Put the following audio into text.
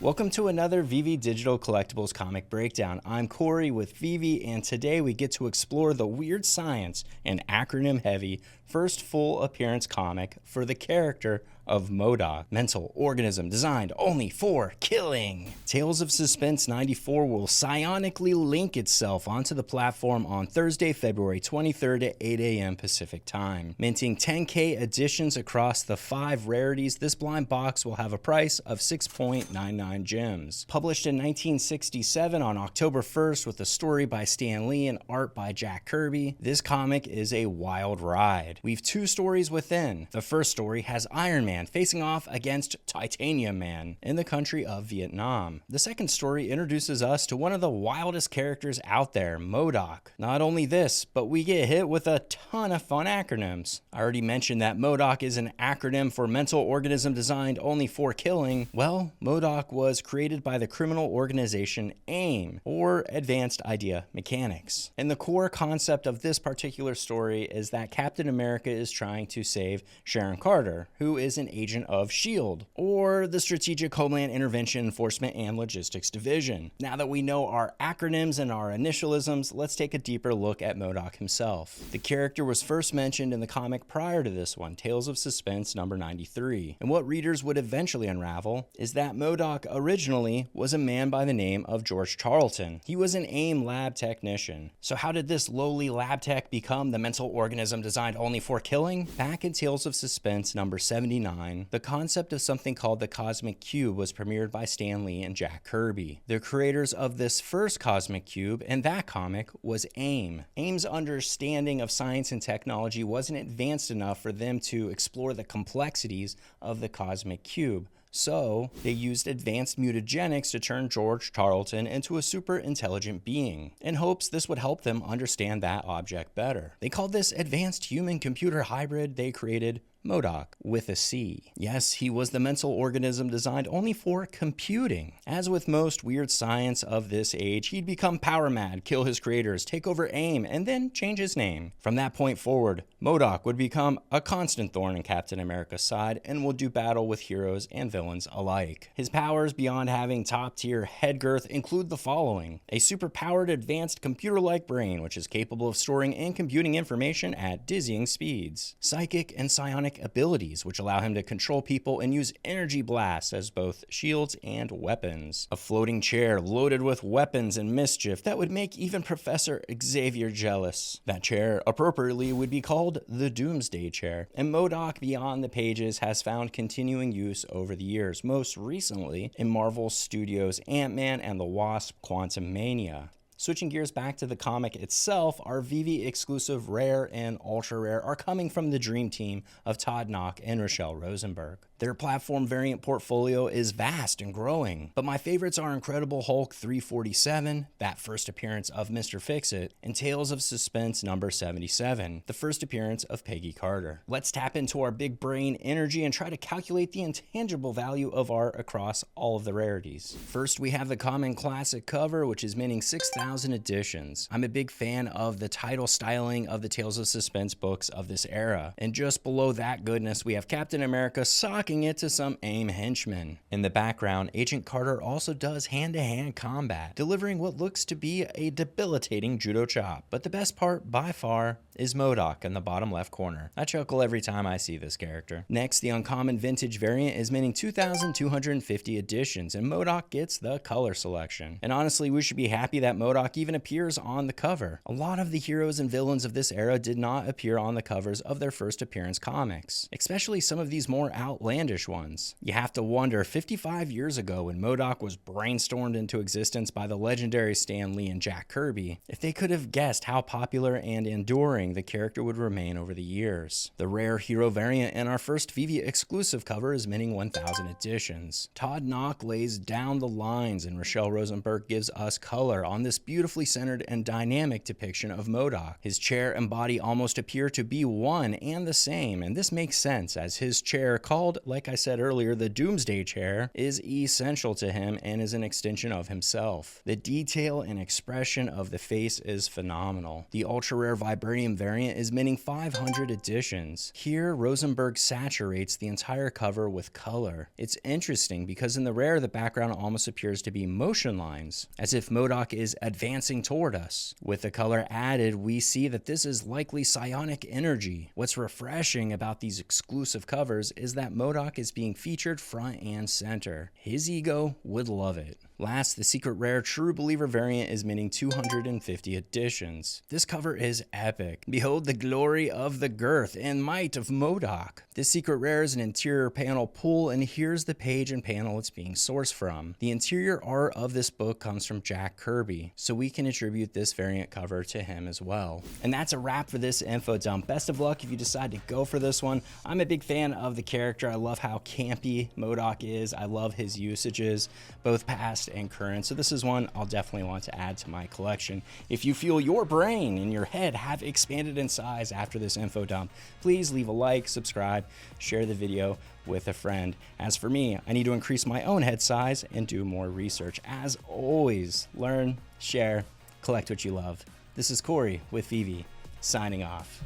Welcome to another VeVe Digital Collectibles comic breakdown. I'm Corey with VeVe, and today we get to explore the weird science and acronym-heavy first full appearance comic for the character of M.O.D.O.K, mental organism designed only for killing. Tales of Suspense 94 will psionically link itself onto the platform on Thursday, February 23rd at 8 a.m. Pacific time. Minting 10K editions across the 5 rarities, this blind box will have a price of 6.99 gems. Published in 1967 on October 1st with a story by Stan Lee and art by Jack Kirby, this comic is a wild ride. We've 2 stories within. The first story has Iron Man facing off against Titanium Man in the country of Vietnam. The second story introduces us to one of the wildest characters out there, M.O.D.O.K. Not only this, but we get hit with a ton of fun acronyms. I already mentioned that M.O.D.O.K is an acronym for mental organism designed only for killing. Well, M.O.D.O.K was created by the criminal organization AIM, or Advanced Idea Mechanics. And the core concept of this particular story is that Captain America is trying to save Sharon Carter, who is an agent of S.H.I.E.L.D., or the Strategic Homeland Intervention Enforcement and Logistics Division. Now that we know our acronyms and our initialisms, let's take a deeper look at M.O.D.O.K himself. The character was first mentioned in the comic prior to this one, Tales of Suspense number 93. And what readers would eventually unravel is that M.O.D.O.K originally was a man by the name of George Charlton. He was an AIM lab technician. So how did this lowly lab tech become the mental organism designed only for killing? Back in Tales of Suspense number 79, the concept of something called the Cosmic Cube was premiered by Stan Lee and Jack Kirby. The creators of this first Cosmic Cube and that comic was AIM. AIM's understanding of science and technology wasn't advanced enough for them to explore the complexities of the Cosmic Cube. So, they used advanced mutagenics to turn George Charlton into a super intelligent being, in hopes this would help them understand that object better. They called this advanced human-computer hybrid they created M.O.D.O.K with a C. Yes, he was the mental organism designed only for computing. As with most weird science of this age, he'd become power mad, kill his creators, take over AIM, and then change his name. From that point forward, M.O.D.O.K would become a constant thorn in Captain America's side and would do battle with heroes and villains alike. His powers beyond having top-tier head girth include the following: a super-powered advanced computer-like brain which is capable of storing and computing information at dizzying speeds, psychic and psionic abilities which allow him to control people and use energy blasts as both shields and weapons, a floating chair loaded with weapons and mischief that would make even Professor Xavier jealous. That chair appropriately would be called the Doomsday Chair, and M.O.D.O.K beyond the pages has found continuing use over the years, most recently in Marvel Studios' Ant-Man and the Wasp: Quantumania. Switching gears back to the comic itself, our VeVe exclusive rare and ultra rare are coming from the dream team of Todd Nauck and Rochelle Rosenberg. Their platform variant portfolio is vast and growing, but my favorites are Incredible Hulk 347, that first appearance of Mr. Fix-It, and Tales of Suspense number 77, the first appearance of Peggy Carter. Let's tap into our big brain energy and try to calculate the intangible value of art across all of the rarities. First, we have the common classic cover, which is minting 6,000 editions. I'm a big fan of the title styling of the Tales of Suspense books of this era, and just below that goodness, we have Captain America socking it to some AIM henchmen. In the background, Agent Carter also does hand-to-hand combat, delivering what looks to be a debilitating judo chop. But the best part, by far, is M.O.D.O.K in the bottom left corner. I chuckle every time I see this character. Next, the uncommon vintage variant is minting 2,250 editions, and M.O.D.O.K gets the color selection. And honestly, we should be happy that M.O.D.O.K even appears on the cover. A lot of the heroes and villains of this era did not appear on the covers of their first appearance comics, especially some of these more outlandish ones. You have to wonder, 55 years ago when M.O.D.O.K was brainstormed into existence by the legendary Stan Lee and Jack Kirby, if they could have guessed how popular and enduring the character would remain over the years. The rare hero variant in our first VeVe exclusive cover is minting 1,000 editions. Todd Nauck lays down the lines and Rochelle Rosenberg gives us color on this beautifully centered and dynamic depiction of M.O.D.O.K. His chair and body almost appear to be one and the same, and this makes sense as his chair, called, like I said earlier, the Doomsday Chair, is essential to him and is an extension of himself. The detail and expression of the face is phenomenal. The ultra rare vibranium Platinum variant is minting 500 editions. Here, Rosenberg saturates the entire cover with color. It's interesting because in the rare, the background almost appears to be motion lines, as if M.O.D.O.K is advancing toward us. With the color added, we see that this is likely psionic energy. What's refreshing about these exclusive covers is that M.O.D.O.K is being featured front and center. His ego would love it. Last, the secret rare True Believer variant is minting 250 editions. This cover is epic. Behold the glory of the girth and might of M.O.D.O.K. This secret rare is an interior panel pull, and here's the page and panel it's being sourced from. The interior art of this book comes from Jack Kirby, so we can attribute this variant cover to him as well. And that's a wrap for this info dump. Best of luck if you decide to go for this one. I'm a big fan of the character. I love how campy M.O.D.O.K is. I love his usages, both past and current, so this is one I'll definitely want to add to my collection. If you feel your brain and your head have expanded in size after this info dump, please leave a like, subscribe, share the video with a friend. As for me, I need to increase my own head size and do more research. As always, learn, share, collect what you love. This is Corey with VeVe, signing off.